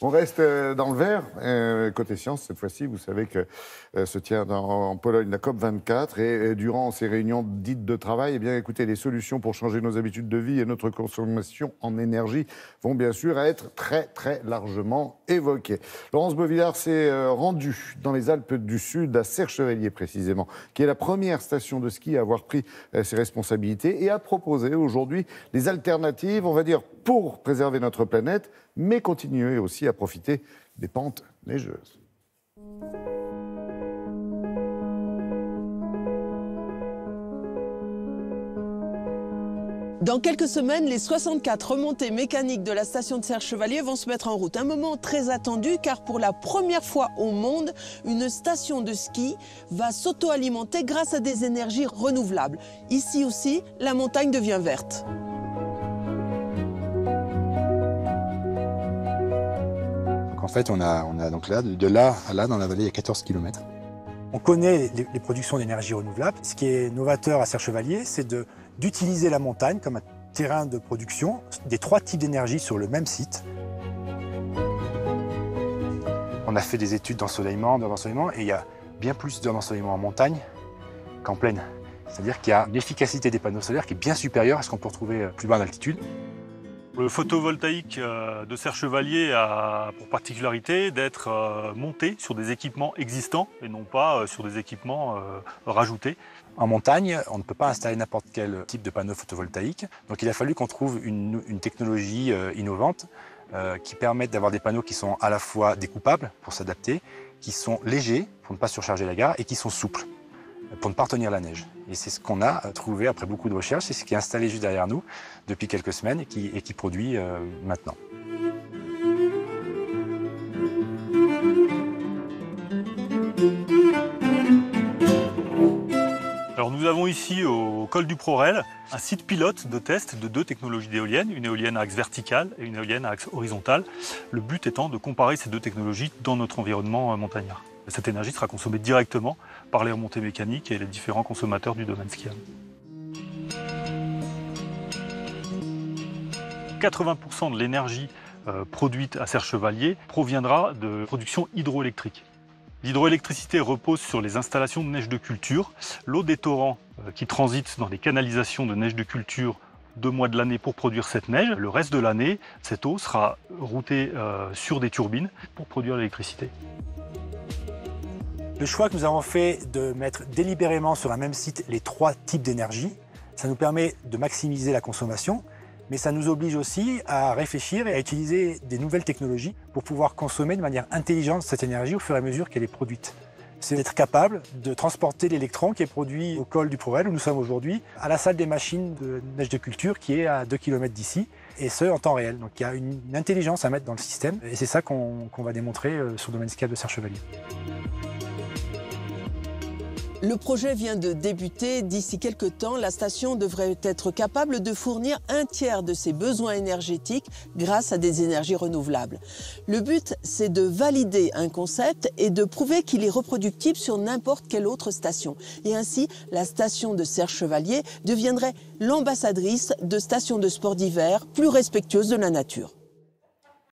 On reste dans le vert, côté science cette fois-ci. Vous savez que se tient en Pologne la COP24 et durant ces réunions dites de travail, eh bien, écoutez, les solutions pour changer nos habitudes de vie et notre consommation en énergie vont bien sûr être très très largement évoquées. Laurence Beauvillard s'est rendue dans les Alpes du Sud, à Serre-Chevalier précisément, qui est la première station de ski à avoir pris ses responsabilités et a proposé aujourd'hui des alternatives, on va dire, pour préserver notre planète, mais continuer aussi à profiter des pentes neigeuses. Dans quelques semaines, les 64 remontées mécaniques de la station de Serre-Chevalier vont se mettre en route. Un moment très attendu car pour la première fois au monde, une station de ski va s'auto-alimenter grâce à des énergies renouvelables. Ici aussi, la montagne devient verte. En fait, on a donc là, de là à là, dans la vallée, il y a 14 km. On connaît les productions d'énergie renouvelable. Ce qui est novateur à Serre-Chevalier, c'est d'utiliser la montagne comme un terrain de production des 3 types d'énergie sur le même site. On a fait des études d'ensoleillement, et il y a bien plus d'heures d'ensoleillement en montagne qu'en plaine. C'est-à-dire qu'il y a une efficacité des panneaux solaires qui est bien supérieure à ce qu'on peut retrouver plus bas en altitude. Le photovoltaïque de Serre-Chevalier a pour particularité d'être monté sur des équipements existants et non pas sur des équipements rajoutés. En montagne, on ne peut pas installer n'importe quel type de panneau photovoltaïque. Donc il a fallu qu'on trouve une technologie innovante qui permette d'avoir des panneaux qui sont à la fois découpables pour s'adapter, qui sont légers pour ne pas surcharger la gare et qui sont souples pour ne pas retenir la neige. Et c'est ce qu'on a trouvé après beaucoup de recherches, c'est ce qui est installé juste derrière nous depuis quelques semaines et qui produit maintenant. Alors nous avons ici au col du Prorel un site pilote de test de 2 technologies d'éoliennes, une éolienne à axe vertical et une éolienne à axe horizontal. Le but étant de comparer ces 2 technologies dans notre environnement montagnard. Cette énergie sera consommée directement par les remontées mécaniques et les différents consommateurs du domaine skiable. 80% de l'énergie produite à Serre-Chevalier proviendra de production hydroélectrique. L'hydroélectricité repose sur les installations de neige de culture. L'eau des torrents qui transite dans les canalisations de neige de culture 2 mois de l'année pour produire cette neige. Le reste de l'année, cette eau sera routée sur des turbines pour produire l'électricité. Le choix que nous avons fait de mettre délibérément sur un même site les 3 types d'énergie, ça nous permet de maximiser la consommation, mais ça nous oblige aussi à réfléchir et à utiliser des nouvelles technologies pour pouvoir consommer de manière intelligente cette énergie au fur et à mesure qu'elle est produite. C'est d'être capable de transporter l'électron qui est produit au col du Prorel, où nous sommes aujourd'hui, à la salle des machines de neige de culture qui est à 2 km d'ici, et ce en temps réel. Donc il y a une intelligence à mettre dans le système, et c'est ça qu'on va démontrer sur le domaine skiable de Serre-Chevalier. Le projet vient de débuter. D'ici quelques temps, la station devrait être capable de fournir 1/3 de ses besoins énergétiques grâce à des énergies renouvelables. Le but, c'est de valider un concept et de prouver qu'il est reproductible sur n'importe quelle autre station. Et ainsi, la station de Serre-Chevalier deviendrait l'ambassadrice de stations de sport d'hiver plus respectueuses de la nature.